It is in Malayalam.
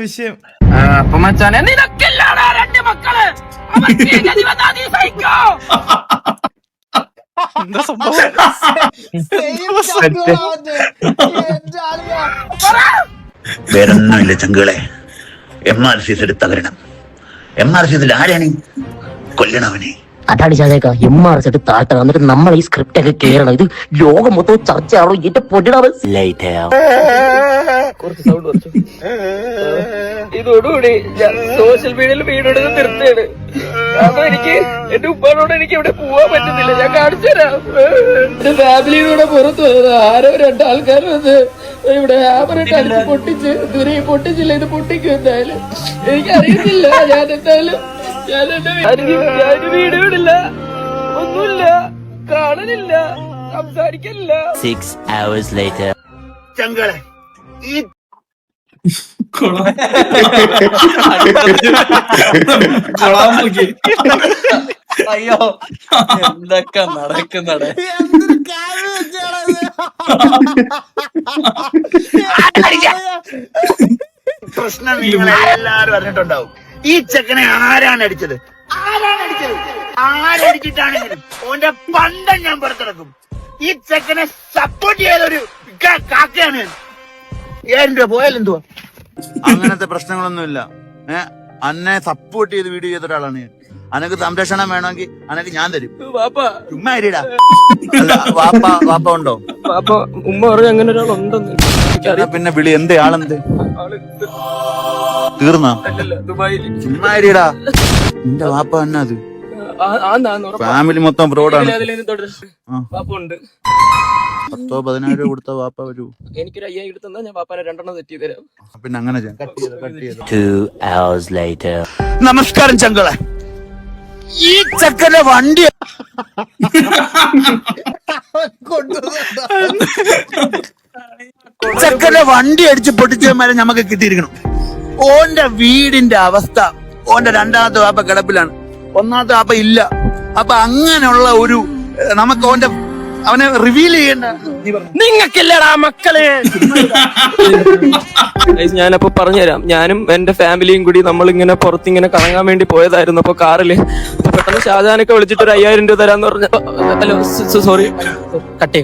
വിഷയം. അപ്പൊ മച്ചാനെ നിനക്കില്ലാടാ രണ്ട് മക്കള്. എന്താ സംഭവം? വേറൊന്നുമില്ല ചങ്കുകളെ. MRC തകരണം. MRC ആരാണ് കൊല്ലണവനെ? അതാണ് ചാതേക്ക MRC താഴ്ത്തണം. എന്നിട്ട് നമ്മൾ ഈ സ്ക്രിപ്റ്റ് ഒക്കെ കേറണം. ഇത് ലോകം മൊത്തം ചർച്ചയാണോ? ഇതിന്റെ പൊടിയാണ്. ഇതോടുകൂടി ഞാൻ സോഷ്യൽ മീഡിയയിൽ വീഡിയോ നിർത്തിയാണ്. അപ്പൊ എനിക്ക് എന്റെ ഉപ്പാനോട് എനിക്ക് ഇവിടെ പോവാൻ പറ്റുന്നില്ല. ഞാൻ കാണിച്ചു തരാം. എന്റെ ഫാമിലിയുടെ പുറത്ത് വന്നത് ആരോ രണ്ടാൾക്കാർ വന്ന് ഇവിടെ ഹാമറിട്ട് അടിച്ച് പൊട്ടിച്ച് ദൂരെ പൊട്ടിച്ചില്ല. ഇത് പൊട്ടിക്കും എന്തായാലും എനിക്കറിയത്തില്ല. ഞാൻ എന്തായാലും ഞാൻ വീഡിയോ ഇടില്ല, ഒന്നുമില്ല, കാണലില്ല, സംസാരിക്കില്ല. 6 hours later. ചങ്കുകളെ ഈ അയ്യോ എന്തൊക്കെ നടക്കുന്നടേ. പ്രശ്നം നിങ്ങളെല്ലാരും അറിഞ്ഞിട്ടുണ്ടാവും. ഈ ചെക്കനെ ആരാണ് അടിച്ചത്? ആരടിച്ചിട്ടാണെങ്കിലും ഓന്റെ പണ്ടം ഞാൻ പുറത്തിറക്കും. ഈ ചെക്കനെ സപ്പോർട്ട് ചെയ്തൊരു കാക്കയാണ്. 7 രൂപ പോയാലെന്തുവാ? അങ്ങനത്തെ പ്രശ്നങ്ങളൊന്നുമില്ല. അന്നെ സപ്പോർട്ട് ചെയ്ത് വീഡിയോ ചെയ്ത ഒരാളാണ് ഞാൻ. അനക്ക് സംരക്ഷണം വേണമെങ്കിൽ അനക്ക് ഞാൻ തരും. ചുമ്മാ ഇരിടാ. വാപ്പ ഉണ്ടോ? ഉമ്മ പറഞ്ഞു അങ്ങനെ ഒരാളുണ്ടെന്ന്. പിന്നെ വിളി എന്ത് ആളെന്ത് തീർന്നാ? ചുമ്മാ ഇരിടാ. നിന്റെ വാപ്പ തന്നെ അത് ഫാമിലി മൊത്തം ഫ്രോഡാണ്. 10-14 രൂപ കൊടുത്ത വാപ്പ വരൂ. എനിക്കൊരു 5000 എടുത്താ ഞാൻ പാപ്പാനെ 2 തെറ്റി തരാം. പിന്നെ അങ്ങനെ 2 hours later. നമസ്കാരം ചങ്കളെ. ഈ ചക്കന്റെ വണ്ടി അടിച്ച് പൊട്ടിച്ചവന്മാരെ നമുക്ക് കിട്ടിയിരിക്കണം. ഓന്റെ വീടിന്റെ അവസ്ഥ, ഓന്റെ 2ാമത്തെ വാപ്പ കിടപ്പിലാണ്, 1ാമത്തെ വാപ്പ ഇല്ല. അപ്പൊ അങ്ങനെയുള്ള ഒരു നമുക്ക് അവനെ റിവീൽ ചെയ്യേണ്ട. നിങ്ങൾക്കില്ലടാ മക്കളെ. ഞാനപ്പോ പറഞ്ഞുതരാം. ഞാനും എന്റെ ഫാമിലിയും കൂടി നമ്മളിങ്ങനെ പുറത്തിങ്ങനെ കറങ്ങാൻ വേണ്ടി പോയതായിരുന്നു. അപ്പൊ കാറില് പെട്ടെന്ന് ഷാജാനൊക്കെ വിളിച്ചിട്ട് ഒരു 5000 രൂപ തരാന്ന് പറഞ്ഞ. Hello sorry, കട്ടേ